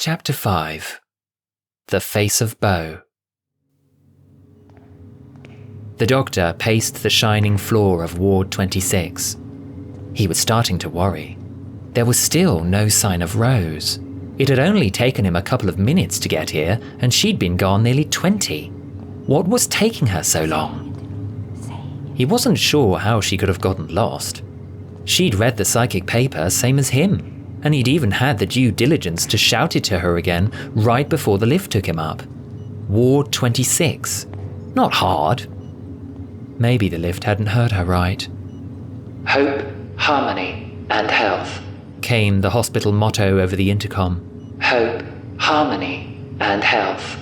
Chapter 5. The Face of Beau. The doctor paced the shining floor of Ward 26. He was starting to worry. There was still no sign of Rose. It had only taken him a couple of minutes to get here, and she'd been gone nearly 20. What was taking her so long? He wasn't sure how she could have gotten lost. She'd read the psychic paper, same as him. And he'd even had the due diligence to shout it to her again right before the lift took him up. Ward 26. Not hard. Maybe the lift hadn't heard her right. Hope, harmony, and health, came the hospital motto over the intercom. Hope, harmony, and health.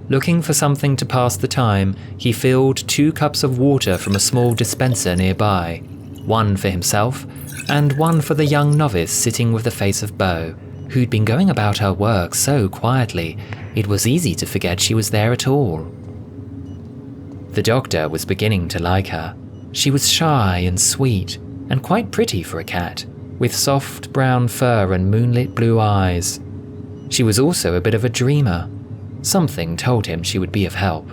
Looking for something to pass the time, he filled 2 cups of water from a small dispenser nearby, one for himself, and one for the young novice sitting with the face of Beau, who'd been going about her work so quietly, it was easy to forget she was there at all. The doctor was beginning to like her. She was shy and sweet, and quite pretty for a cat, with soft brown fur and moonlit blue eyes. She was also a bit of a dreamer. Something told him she would be of help.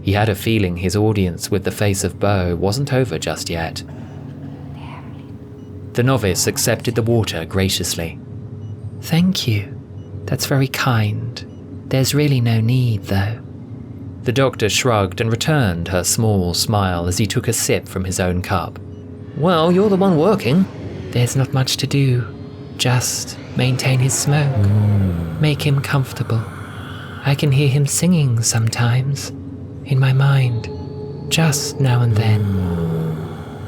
He had a feeling his audience with the face of Beau wasn't over just yet. The novice accepted the water graciously. Thank you. That's very kind. There's really no need, though. The doctor shrugged and returned her small smile as he took a sip from his own cup. Well, you're the one working. There's not much to do. Just maintain his smoke. Make him comfortable. I can hear him singing sometimes, in my mind, just now and then.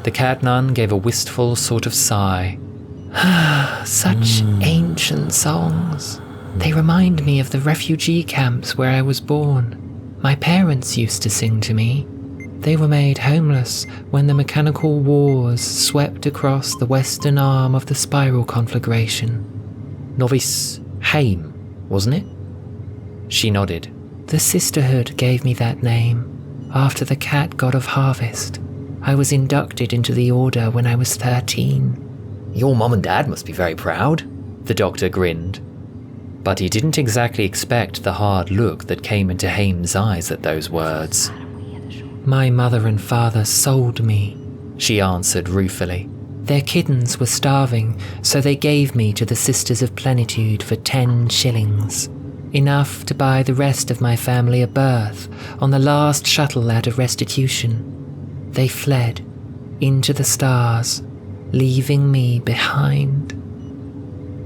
The cat nun gave a wistful sort of sigh. Such ancient songs. They remind me of the refugee camps where I was born. My parents used to sing to me. They were made homeless when the mechanical wars swept across the western arm of the spiral conflagration. Novice Hame, wasn't it? She nodded. The sisterhood gave me that name after the cat god of harvest. I was inducted into the order when I was 13. Your mum and dad must be very proud, the doctor grinned. But he didn't exactly expect the hard look that came into Hame's eyes at those words. My mother and father sold me, she answered ruefully. Their kittens were starving, so they gave me to the Sisters of Plenitude for 10 shillings. Enough to buy the rest of my family a berth on the last shuttle out of restitution. They fled into the stars, leaving me behind.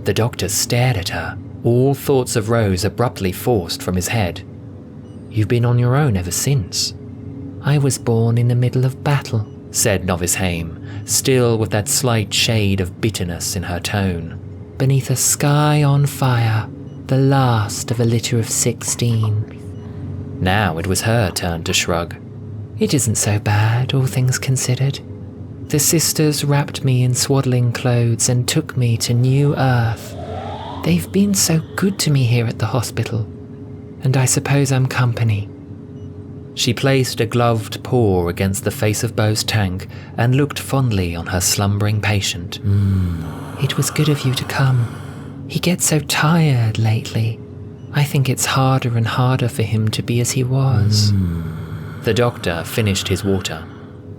The doctor stared at her, all thoughts of Rose abruptly forced from his head. You've been on your own ever since. I was born in the middle of battle, said Novice Hame, still with that slight shade of bitterness in her tone. Beneath a sky on fire, the last of a litter of 16. Now it was her turn to shrug. It isn't so bad, all things considered. The sisters wrapped me in swaddling clothes and took me to New Earth. They've been so good to me here at the hospital, and I suppose I'm company. She placed a gloved paw against the face of Beau's tank and looked fondly on her slumbering patient. It was good of you to come. He gets so tired lately. I think it's harder and harder for him to be as he was. The doctor finished his water.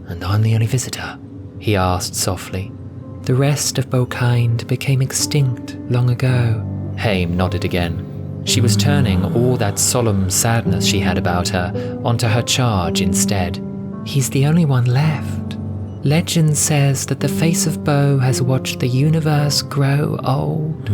And I'm the only visitor? He asked softly. The rest of Beaukind became extinct long ago. Hame nodded again. She was turning all that solemn sadness she had about her onto her charge instead. He's the only one left. Legend says that the face of Beau has watched the universe grow old.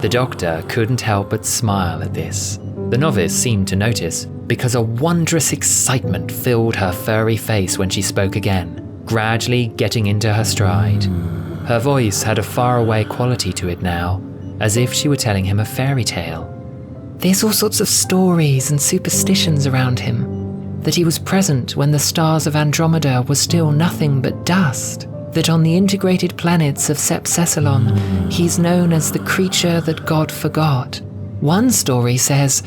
The doctor couldn't help but smile at this. The novice seemed to notice, because a wondrous excitement filled her furry face when she spoke again, gradually getting into her stride. Her voice had a faraway quality to it now, as if she were telling him a fairy tale. There's all sorts of stories and superstitions around him, that he was present when the stars of Andromeda were still nothing but dust, that on the integrated planets of Sepsesalon, he's known as the creature that God forgot. One story says...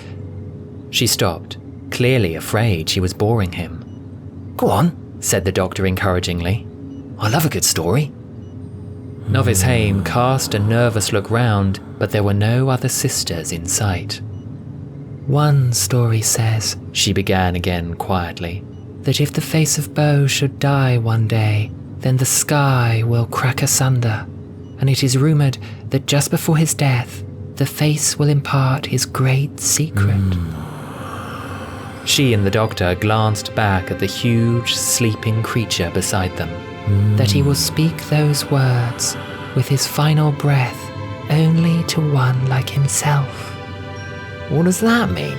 She stopped, clearly afraid she was boring him. Go on, said the doctor encouragingly. I love a good story. Novice Hame cast a nervous look round, but there were no other sisters in sight. One story says, she began again quietly, that if the face of Bo should die one day, then the sky will crack asunder, and it is rumoured that just before his death, the face will impart his great secret. She and the doctor glanced back at the huge, sleeping creature beside them. That he will speak those words with his final breath only to one like himself. What does that mean?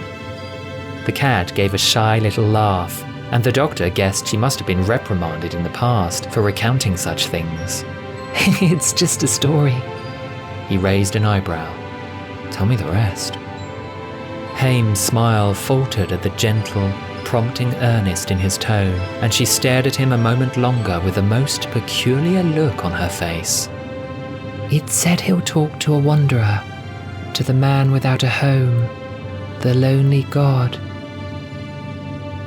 The cat gave a shy little laugh, and the doctor guessed she must have been reprimanded in the past for recounting such things. It's just a story. He raised an eyebrow. Tell me the rest. Hame's smile faltered at the gentle, prompting earnest in his tone, and she stared at him a moment longer with a most peculiar look on her face. It said he'll talk to a wanderer, to the man without a home, the lonely god.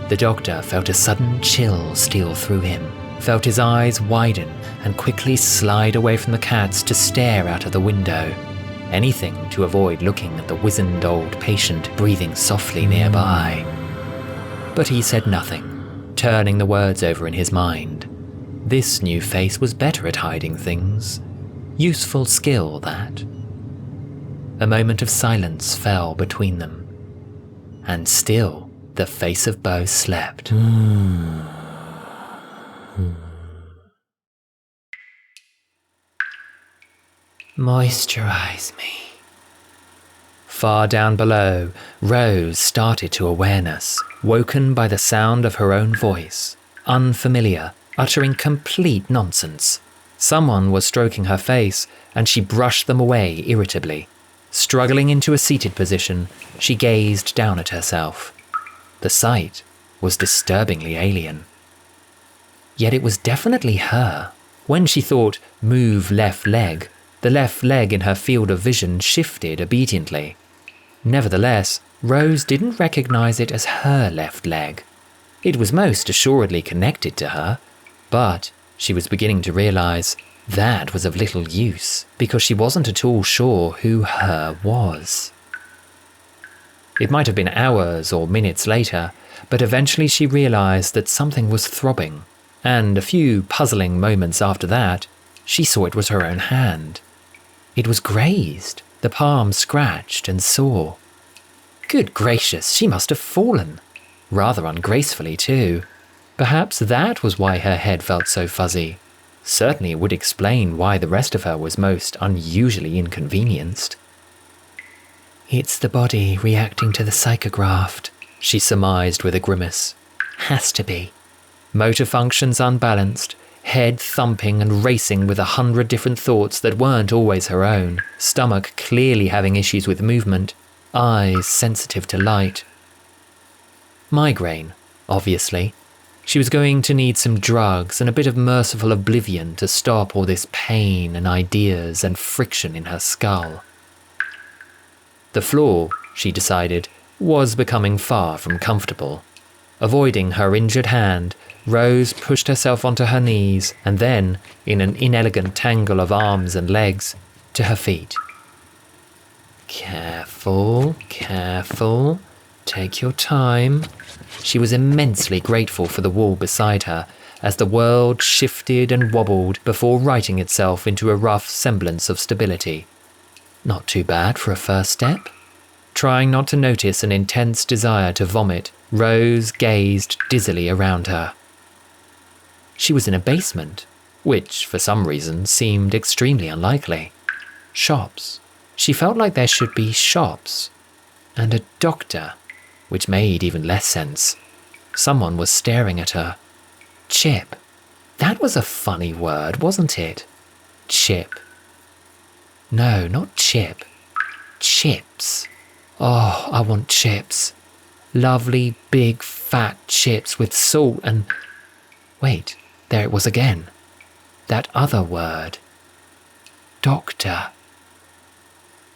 The doctor felt a sudden chill steal through him, felt his eyes widen and quickly slide away from the cats to stare out of the window. Anything to avoid looking at the wizened old patient breathing softly nearby. But he said nothing, turning the words over in his mind. This new face was better at hiding things. Useful skill, that. A moment of silence fell between them. And still, the face of Bo slept. Moisturize me. Far down below, Rose started to awareness, woken by the sound of her own voice, unfamiliar, uttering complete nonsense. Someone was stroking her face, and she brushed them away irritably. Struggling into a seated position, she gazed down at herself. The sight was disturbingly alien. Yet it was definitely her. When she thought, "move left leg," the left leg in her field of vision shifted obediently. Nevertheless, Rose didn't recognize it as her left leg. It was most assuredly connected to her, but she was beginning to realize that was of little use because she wasn't at all sure who her was. It might have been hours or minutes later, but eventually she realized that something was throbbing, and a few puzzling moments after that, she saw it was her own hand. It was grazed, the palm scratched and sore. Good gracious, she must have fallen. Rather ungracefully, too. Perhaps that was why her head felt so fuzzy. Certainly it would explain why the rest of her was most unusually inconvenienced. It's the body reacting to the psychograph, she surmised with a grimace. Has to be. Motor functions unbalanced, head thumping and racing with 100 different thoughts that weren't always her own, stomach clearly having issues with movement, eyes sensitive to light. Migraine, obviously. She was going to need some drugs and a bit of merciful oblivion to stop all this pain and ideas and friction in her skull. The floor, she decided, was becoming far from comfortable. Avoiding her injured hand, Rose pushed herself onto her knees and then, in an inelegant tangle of arms and legs, to her feet. Careful, careful. Take your time. She was immensely grateful for the wall beside her as the world shifted and wobbled before righting itself into a rough semblance of stability. Not too bad for a first step. Trying not to notice an intense desire to vomit, Rose gazed dizzily around her. She was in a basement, which for some reason seemed extremely unlikely. Shops. She felt like there should be shops. And a doctor, which made even less sense. Someone was staring at her. Chip. That was a funny word, wasn't it? Chip. No, not chip. Chips. Oh, I want chips. Lovely, big, fat chips with salt and... Wait, there it was again. That other word. Doctor.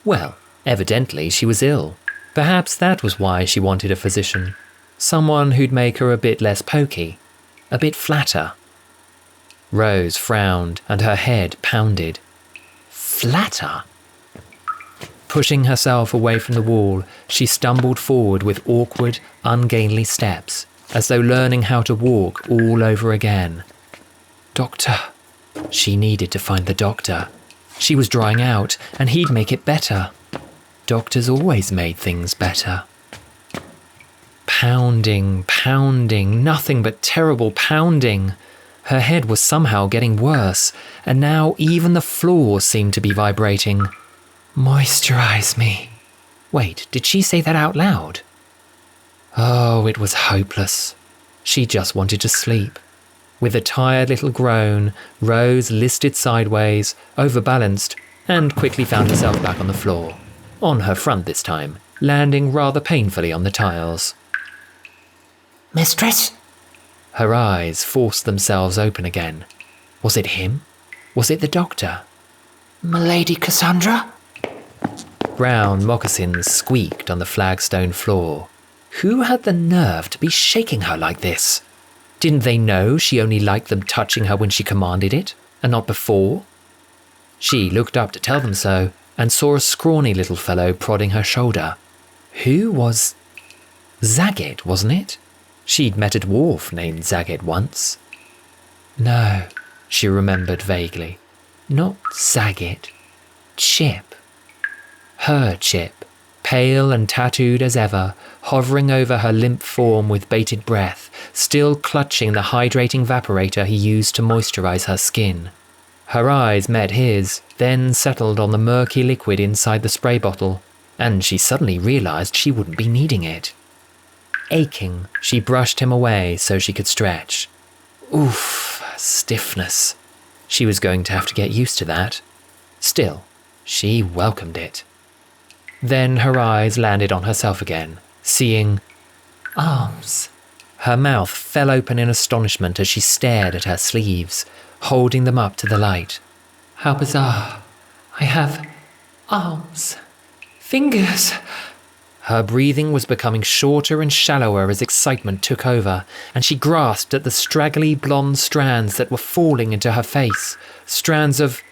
Well, evidently she was ill. Perhaps that was why she wanted a physician. Someone who'd make her a bit less pokey, a bit flatter. Rose frowned and her head pounded. flatter. Pushing herself away from the wall, she stumbled forward with awkward, ungainly steps, as though learning how to walk all over again. Doctor. She needed to find the doctor. She was drying out, and he'd make it better. Doctors always made things better. Pounding, pounding, nothing but terrible pounding. Her head was somehow getting worse, and now even the floor seemed to be vibrating. Moisturize me. Wait, did she say that out loud? Oh, it was hopeless. She just wanted to sleep. With a tired little groan, Rose listed sideways, overbalanced, and quickly found herself back on the floor. On her front this time, landing rather painfully on the tiles. Mistress? Her eyes forced themselves open again. Was it him? Was it the doctor? Milady Cassandra? Brown moccasins squeaked on the flagstone floor. Who had the nerve to be shaking her like this? Didn't they know she only liked them touching her when she commanded it, and not before? She looked up to tell them so, and saw a scrawny little fellow prodding her shoulder. Who was... Zaggit, wasn't it? She'd met a dwarf named Zaggit once. No, she remembered vaguely. Not Zaggit. Chip. Her Chip, pale and tattooed as ever, hovering over her limp form with bated breath, still clutching the hydrating vaporator he used to moisturize her skin. Her eyes met his, then settled on the murky liquid inside the spray bottle, and she suddenly realized she wouldn't be needing it. Aching, she brushed him away so she could stretch. Oof, stiffness. She was going to have to get used to that. Still, she welcomed it. Then her eyes landed on herself again, seeing arms. Her mouth fell open in astonishment as she stared at her sleeves, holding them up to the light. How bizarre. I have arms. Fingers. Her breathing was becoming shorter and shallower as excitement took over, and she grasped at the straggly blonde strands that were falling into her face. Strands of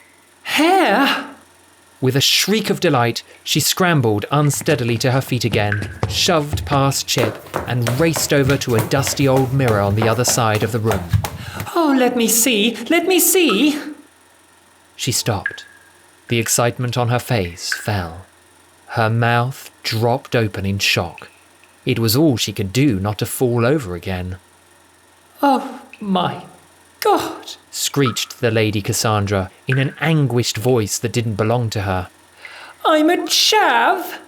hair! With a shriek of delight, she scrambled unsteadily to her feet again, shoved past Chip, and raced over to a dusty old mirror on the other side of the room. Oh, let me see! Let me see! She stopped. The excitement on her face fell. Her mouth dropped open in shock. It was all she could do not to fall over again. Oh, my God! Screeched the Lady Cassandra in an anguished voice that didn't belong to her. I'm a chav!